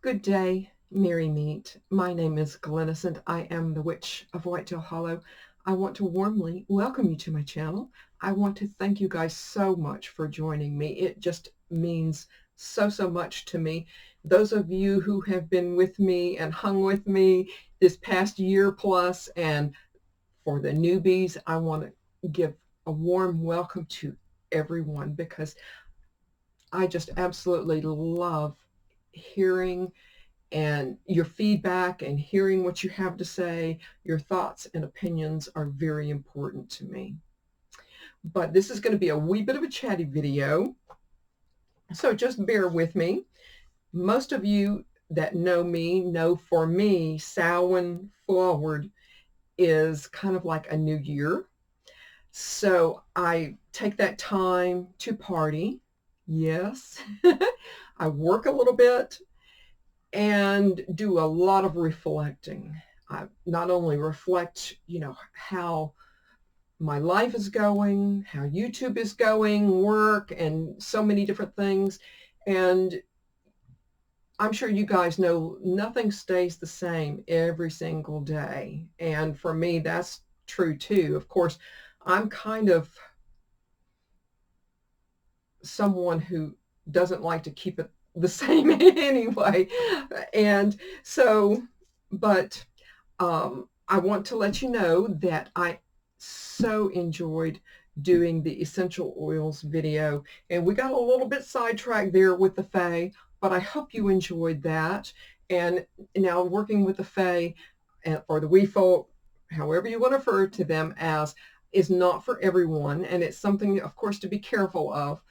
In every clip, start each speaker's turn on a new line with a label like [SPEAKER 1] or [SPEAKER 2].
[SPEAKER 1] Good day, Merry Meet. My name is Glennis and I am the Witch of Whitetail Hollow. I want to warmly welcome you to my channel. I want to thank you guys so much for joining me. It just means so much to me. Those of you who have been with me and hung with me this past year plus, and for the newbies, I want to give a warm welcome to everyone because I just absolutely love hearing and your feedback and hearing what you have to say. Your thoughts and opinions are very important to me. But this is going to be a wee bit of a chatty video, so just bear with me. Most of you that know me know for me, Samhain forward is kind of like a new year. So I take that time to party. Yes. I work a little bit and do a lot of reflecting. I not only reflect, how my life is going, how YouTube is going, work, and so many different things. And I'm sure you guys know nothing stays the same every single day. And for me, that's true too. Of course, I'm kind of someone who doesn't like to keep it the same anyway. And so, but I want to let you know that I so enjoyed doing the essential oils video, and we got a little bit sidetracked there with the Fae, but I hope you enjoyed that. And now working with the Fae or the wee folk, however you want to refer to them as, is not for everyone, and it's something, of course, to be careful of.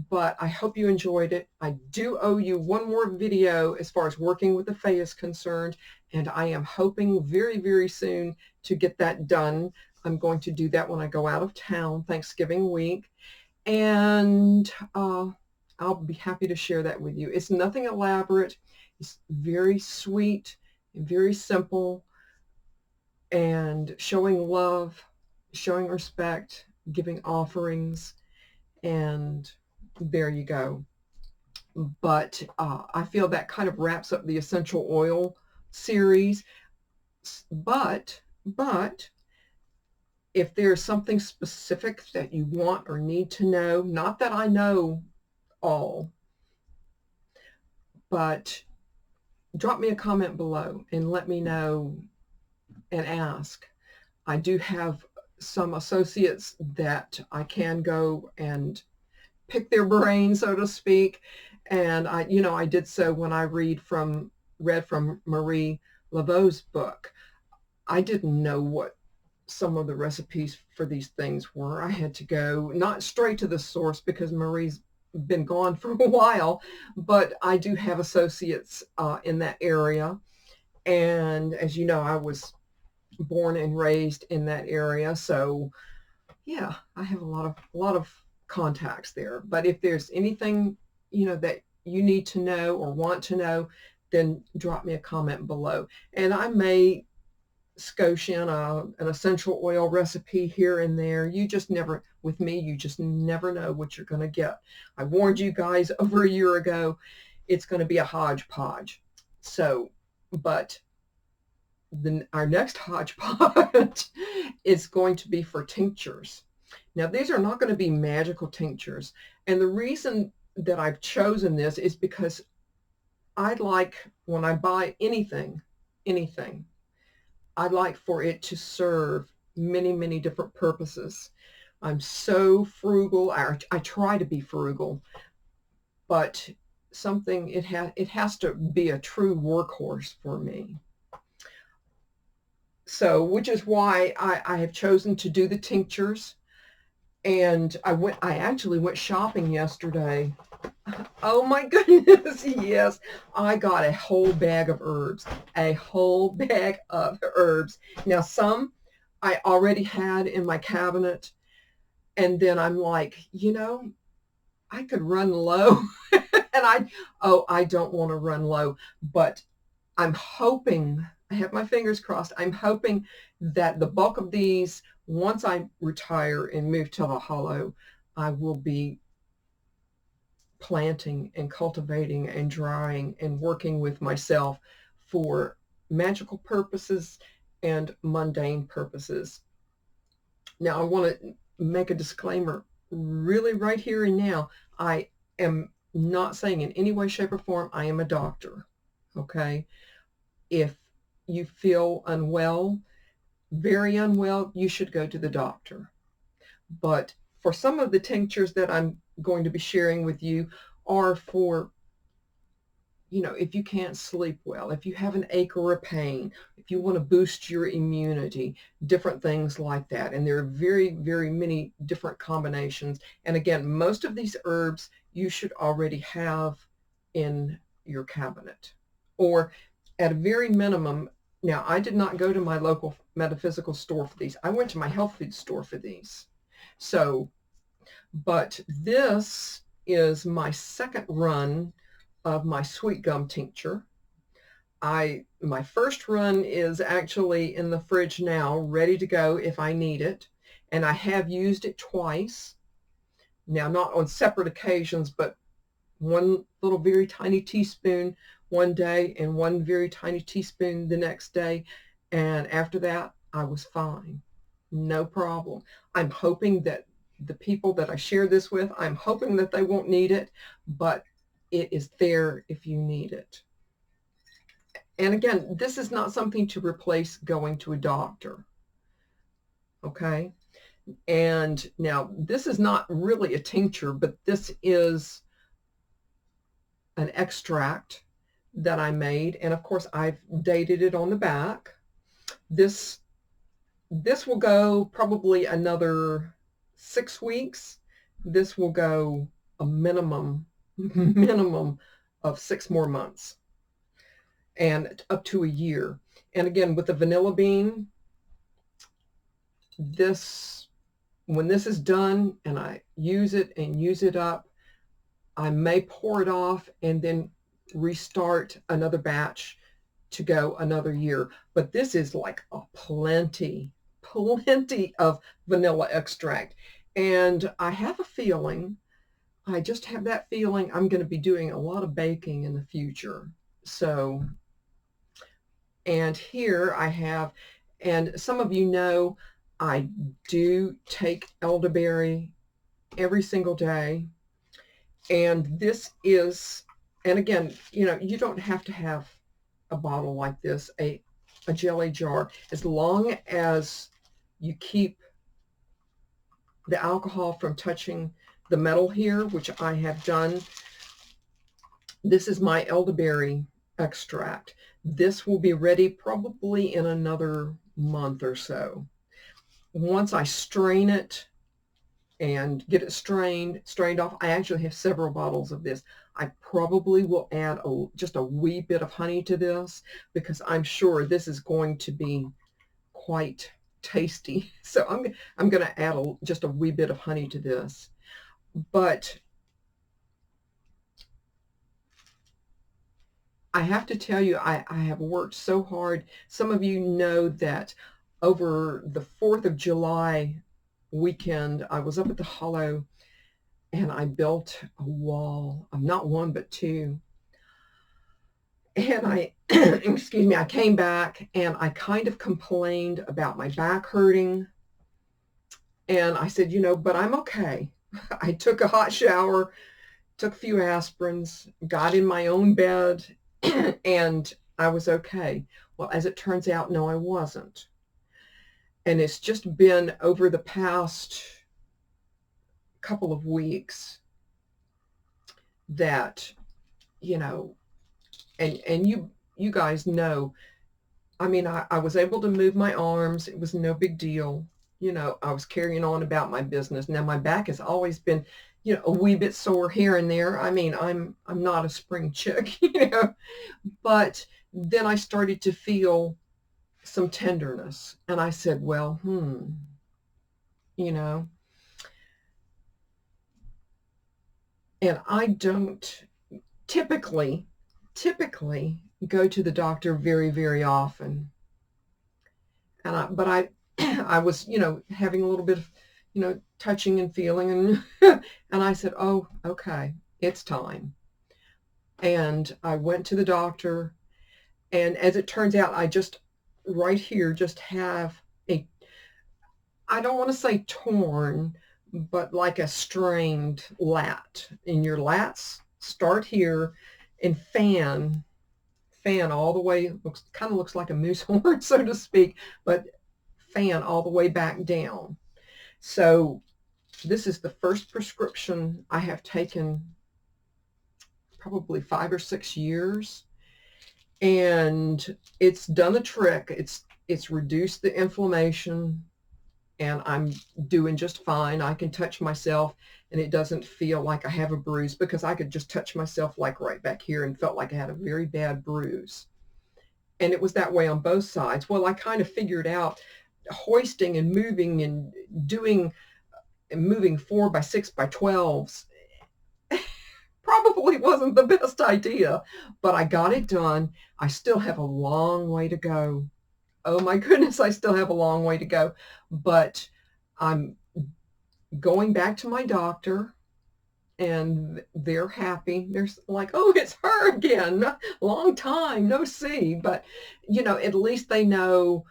[SPEAKER 1] But I hope you enjoyed it. I do owe you one more video as far as working with the Fae is concerned, and I am hoping very soon to get that done. I'm going to do that when I go out of town Thanksgiving week, and I'll be happy to share that with you. It's nothing elaborate. It's very sweet and very simple, and showing love, showing respect, giving offerings, and there you go. But I feel that kind of wraps up the essential oil series. But if there's something specific that you want or need to know, not that I know all, but drop me a comment below and let me know and ask. I do have some associates that I can go and pick their brain, so to speak. And I did so when I read from Marie Laveau's book. I didn't know what some of the recipes for these things were. I had to go not straight to the source because Marie's been gone for a while, but I do have associates in that area. And as you know, I was born and raised in that area. So yeah, I have a lot of contacts there. But if there's anything, that you need to know or want to know, then drop me a comment below. And I may skosh in an essential oil recipe here and there. You just never, with me, you just never know what you're going to get. I warned you guys over a year ago, it's going to be a hodgepodge. So, but our next hodgepodge is going to be for tinctures. Now, these are not going to be magical tinctures. And the reason that I've chosen this is because I'd like, when I buy anything, I'd like for it to serve many different purposes. I'm so frugal. I try to be frugal, but it has to be a true workhorse for me. So, which is why I have chosen to do the tinctures. And I actually went shopping yesterday. Oh my goodness, yes. I got a whole bag of herbs. Now, some I already had in my cabinet. And then I'm like, I could run low. And I don't want to run low. But I'm hoping, I have my fingers crossed, I'm hoping that the bulk of these, once I retire and move to the Hollow, I will be planting and cultivating and drying and working with myself for magical purposes and mundane purposes. Now, I want to make a disclaimer really right here and now. I am not saying in any way, shape, or form I am a doctor, okay? If you feel unwell, very unwell, you should go to the doctor. But for some of the tinctures that I'm going to be sharing with you are for, if you can't sleep well, if you have an ache or a pain, if you want to boost your immunity, different things like that. And there are very, very many different combinations. And again, most of these herbs you should already have in your cabinet, or at a very minimum. Now, I did not go to my local metaphysical store for these. I went to my health food store for these. So, but this is my second run of my sweet gum tincture. My first run is actually in the fridge now, ready to go if I need it. And I have used it twice. Now, not on separate occasions, but one little very tiny teaspoon one day and one very tiny teaspoon the next day. And after that, I was fine. No problem. I'm hoping that the people that I share this with, I'm hoping that they won't need it, but it is there if you need it. And again, this is not something to replace going to a doctor. Okay? And now, this is not really a tincture, but this is an extract that I made. And of course, I've dated it on the back. This will go probably another 6 weeks. This will go a minimum of 6 more months and up to a year. And again, with the vanilla bean, when this is done and I use it and use it up, I may pour it off and then restart another batch to go another year. But this is like a plenty of vanilla extract. And I have a feeling, I just have that feeling, I'm going to be doing a lot of baking in the future. So, and here I have, and some of you know, I do take elderberry every single day. And this is, and again, you don't have to have a bottle like this, a jelly jar, as long as you keep the alcohol from touching the metal here, which I have done. This is my elderberry extract. This will be ready probably in another month or so. Once I strain it and get it strained off, I actually have several bottles of this. I probably will add just a wee bit of honey to this, because I'm sure this is going to be quite tasty. So I'm going to add just a wee bit of honey to this. But I have to tell you, I have worked so hard. Some of you know that over the 4th of July weekend, I was up at the Hollow and I built a wall, not one, but 2. And I, excuse me, I came back and I kind of complained about my back hurting. And I said, but I'm okay. I took a hot shower, took a few aspirins, got in my own bed, and I was okay. Well, as it turns out, no, I wasn't. And it's just been over the past couple of weeks that, and you guys know, I mean, I was able to move my arms. It was no big deal. I was carrying on about my business. Now my back has always been, a wee bit sore here and there. I mean, I'm not a spring chick, but then I started to feel some tenderness, and I said, well, and I don't typically go to the doctor very, very often. But I was, having a little bit of, touching and feeling, and and I said, oh, okay, It's time. And I went to the doctor, and as it turns out, I just right here just have a, I don't want to say torn, but like a strained lat. In your lats, start here and fan all the way, kind of looks like a moose horn, so to speak, but fan all the way back down. So this is the first prescription I have taken probably 5 or 6 years, and it's done the trick. It's reduced the inflammation, and I'm doing just fine. I can touch myself and it doesn't feel like I have a bruise, because I could just touch myself like right back here and felt like I had a very bad bruise. And it was that way on both sides. Well, I kind of figured out hoisting and doing and moving 4x6x12s probably wasn't the best idea, but I got it done. I still have a long way to go. Oh my goodness, I still have a long way to go, but I'm going back to my doctor, and they're happy. They're like, oh, it's her again. Long time no see. But, at least they know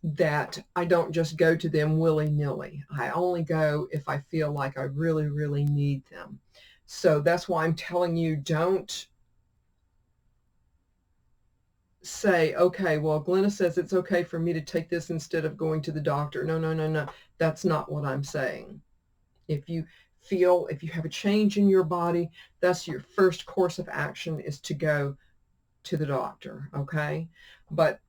[SPEAKER 1] that I don't just go to them willy-nilly. I only go if I feel like I really, really need them. So that's why I'm telling you, don't say, okay, well, Glenna says it's okay for me to take this instead of going to the doctor. No, no, no, no. That's not what I'm saying. If you have a change in your body, that's your first course of action, is to go to the doctor, okay? But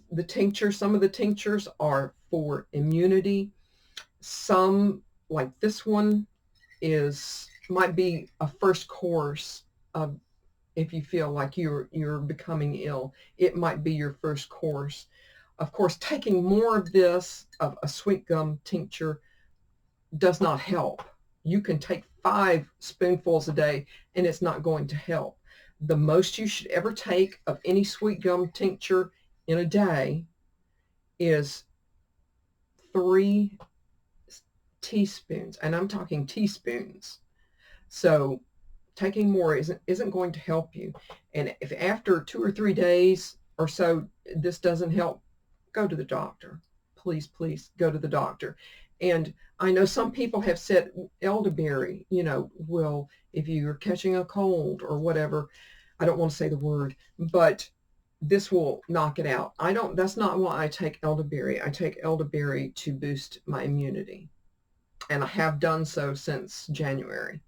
[SPEAKER 1] some of the tinctures are for immunity. Some, like this one, might be a first course of, if you feel like you're becoming ill, it might be your first course. Of course, taking more of this, of a sweet gum tincture, does not help. You can take 5 spoonfuls a day and it's not going to help. The most you should ever take of any sweet gum tincture in a day is 3 teaspoons, and I'm talking teaspoons. So taking more isn't going to help you. And if after 2 or 3 days or so this doesn't help, go to the doctor. Please, please go to the doctor. And I know some people have said elderberry, will, if you're catching a cold or whatever, I don't want to say the word, but this will knock it out. That's not why I take elderberry. I take elderberry to boost my immunity, and I have done so since January.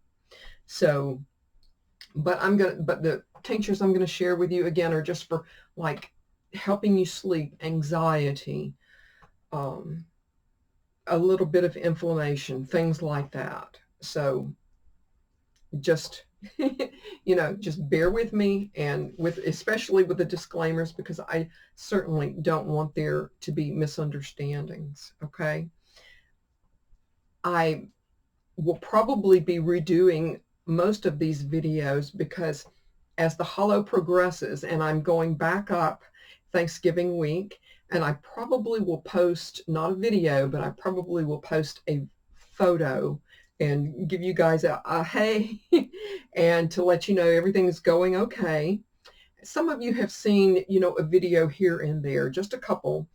[SPEAKER 1] So, but the tinctures I'm going to share with you again are just for like helping you sleep, anxiety, a little bit of inflammation, things like that. So just, just bear with me, and especially with the disclaimers, because I certainly don't want there to be misunderstandings. Okay. I will probably be redoing most of these videos, because as the holo progresses, and I'm going back up Thanksgiving week, and I probably will post, not a video, but I probably will post a photo and give you guys a hey, and to let you know everything's going okay. Some of you have seen, a video here and there, just a couple,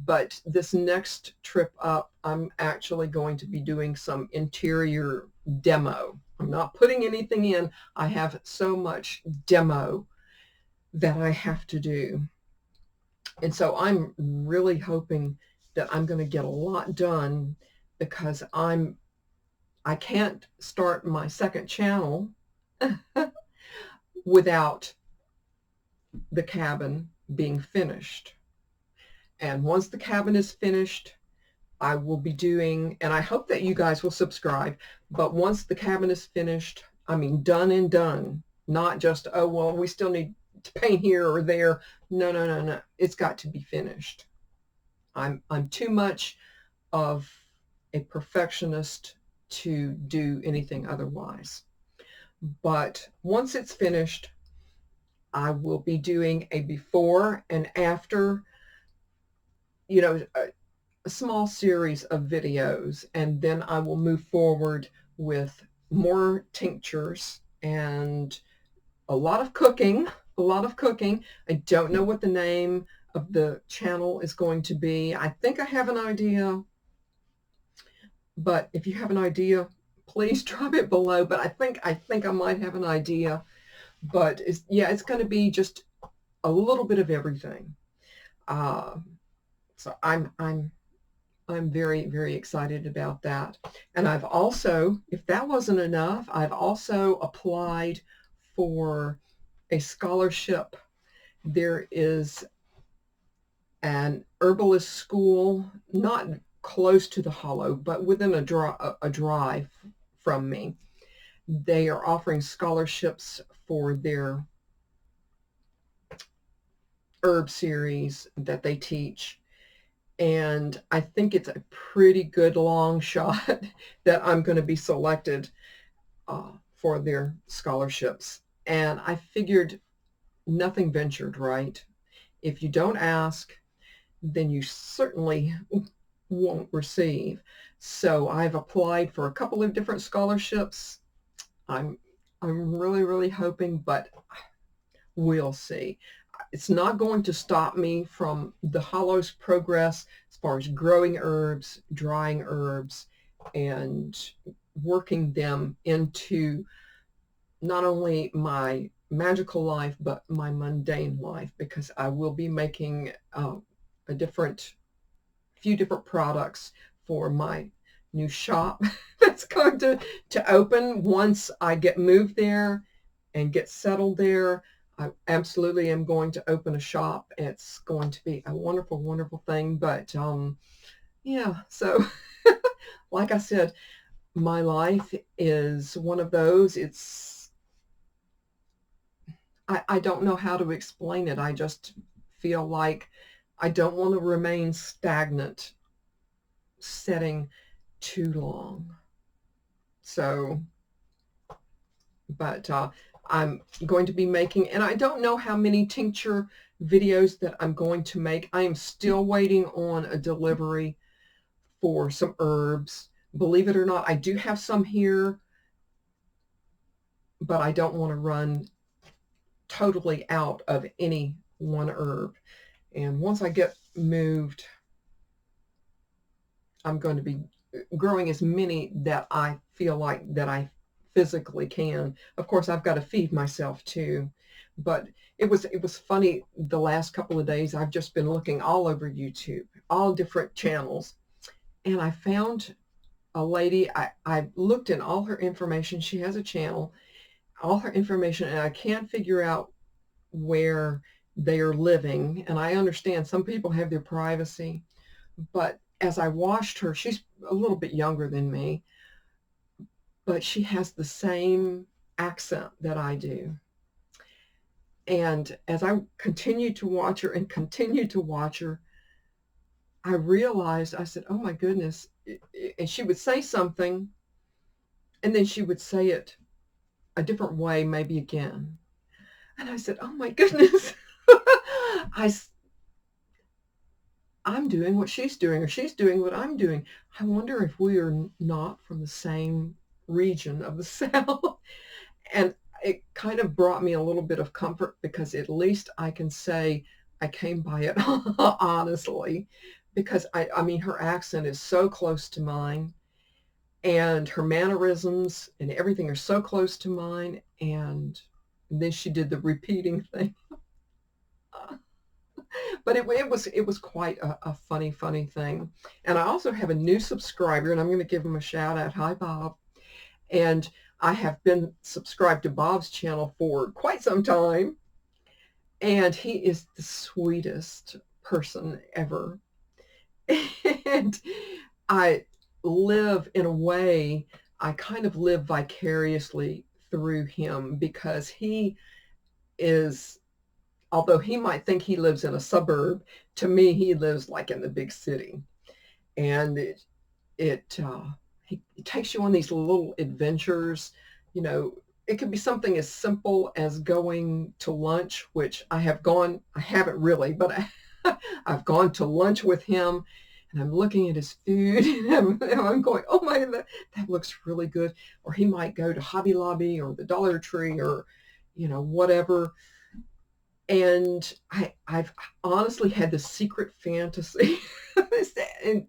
[SPEAKER 1] but this next trip up, I'm actually going to be doing some interior demo. I'm not putting anything in. I have so much demo that I have to do. And so I'm really hoping that I'm going to get a lot done, because I can't start my second channel without the cabin being finished. And once the cabin is finished, I will be doing, and I hope that you guys will subscribe, but once the cabin is finished, I mean done and done, not just, oh, well, we still need to paint here or there. No, no, no, no. It's got to be finished. I'm too much of a perfectionist to do anything otherwise. But once it's finished, I will be doing a before and after, a small series of videos, and then I will move forward with more tinctures and a lot of cooking, a lot of cooking. I don't know what the name of the channel is going to be. I think I have an idea, but if you have an idea, please drop it below. But I think I might have an idea. But it's going to be just a little bit of everything. Uh, so I'm very, very excited about that. And I've also, if that wasn't enough, I've also applied for a scholarship. There is an herbalist school, not close to the Hollow, but within a drive from me. They are offering scholarships for their herb series that they teach. And I think it's a pretty good long shot that I'm going to be selected for their scholarships. And I figured nothing ventured, right? If you don't ask, then you certainly won't receive. So I've applied for a couple of different scholarships. I'm really, really hoping, but we'll see. It's not going to stop me from the Hollow's progress as far as growing herbs, drying herbs, and working them into not only my magical life, but my mundane life, because I will be making a few different products for my new shop that's going to open once I get moved there and get settled there. I absolutely am going to open a shop. It's going to be a wonderful, wonderful thing. But yeah, so like I said, my life is one of those. I don't know how to explain it. I just feel like I don't want to remain stagnant setting too long. So, but I'm going to be making, and I don't know how many tincture videos that I'm going to make. I am still waiting on a delivery for some herbs. Believe it or not, I do have some here, but I don't want to run totally out of any one herb. And once I get moved, I'm going to be growing as many that I feel like that I physically can. Of course, I've got to feed myself too. But it was funny the last couple of days. I've just been looking all over YouTube, all different channels, and I found a lady. I looked in all her information. She has a channel, all her information, and I can't figure out where they are living. And I understand some people have their privacy, but as I watched her, she's a little bit younger than me, but she has the same accent that I do. And as I continued to watch her and continued to watch her, I realized, I said, oh my goodness. And she would say something, and then she would say it a different way, maybe again. And I said, oh my goodness. I'm doing what she's doing, or she's doing what I'm doing. I wonder if we are not from the same region of the South. And it kind of brought me a little bit of comfort, because at least I can say I came by it honestly, because I mean, her accent is so close to mine, and her mannerisms and everything are so close to mine. And then she did the repeating thing. But it was quite a funny thing. And I also have a new subscriber, and I'm going to give him a shout out. Hi, Bob. And I have been subscribed to Bob's channel for quite some time, and he is the sweetest person ever. And I live in a way, I kind of live vicariously through him, because he is, although he might think he lives in a suburb, to me, he lives like in the big city. And it takes you on these little adventures. You know, it could be something as simple as going to lunch, which I haven't really, but I've gone to lunch with him. and I'm looking at his food and I'm going, oh my, that looks really good. Or he might go to Hobby Lobby or the Dollar Tree or, whatever. And I've honestly had this secret fantasy. And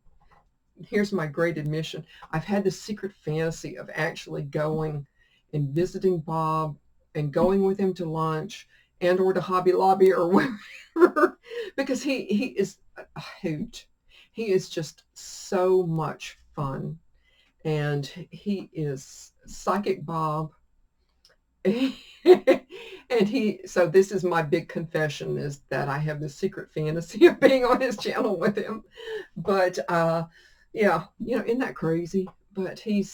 [SPEAKER 1] here's my great admission. I've had this secret fantasy of actually going and visiting Bob and going with him to lunch and or to Hobby Lobby or wherever, because he is a hoot. He is just so much fun. And he is Psychic Bob. So this is my big confession, is that I have this secret fantasy of being on his channel with him. But yeah, isn't that crazy? But he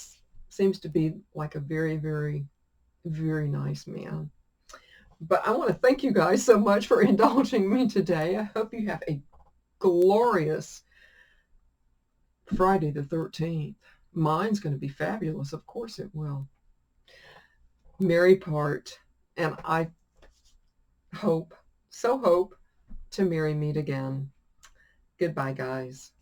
[SPEAKER 1] seems to be like a very, very, very nice man. But I want to thank you guys so much for indulging me today. I hope you have a glorious Friday the 13th. Mine's going to be fabulous. Of course it will. Merry part. And I hope to merry meet again. Goodbye, guys.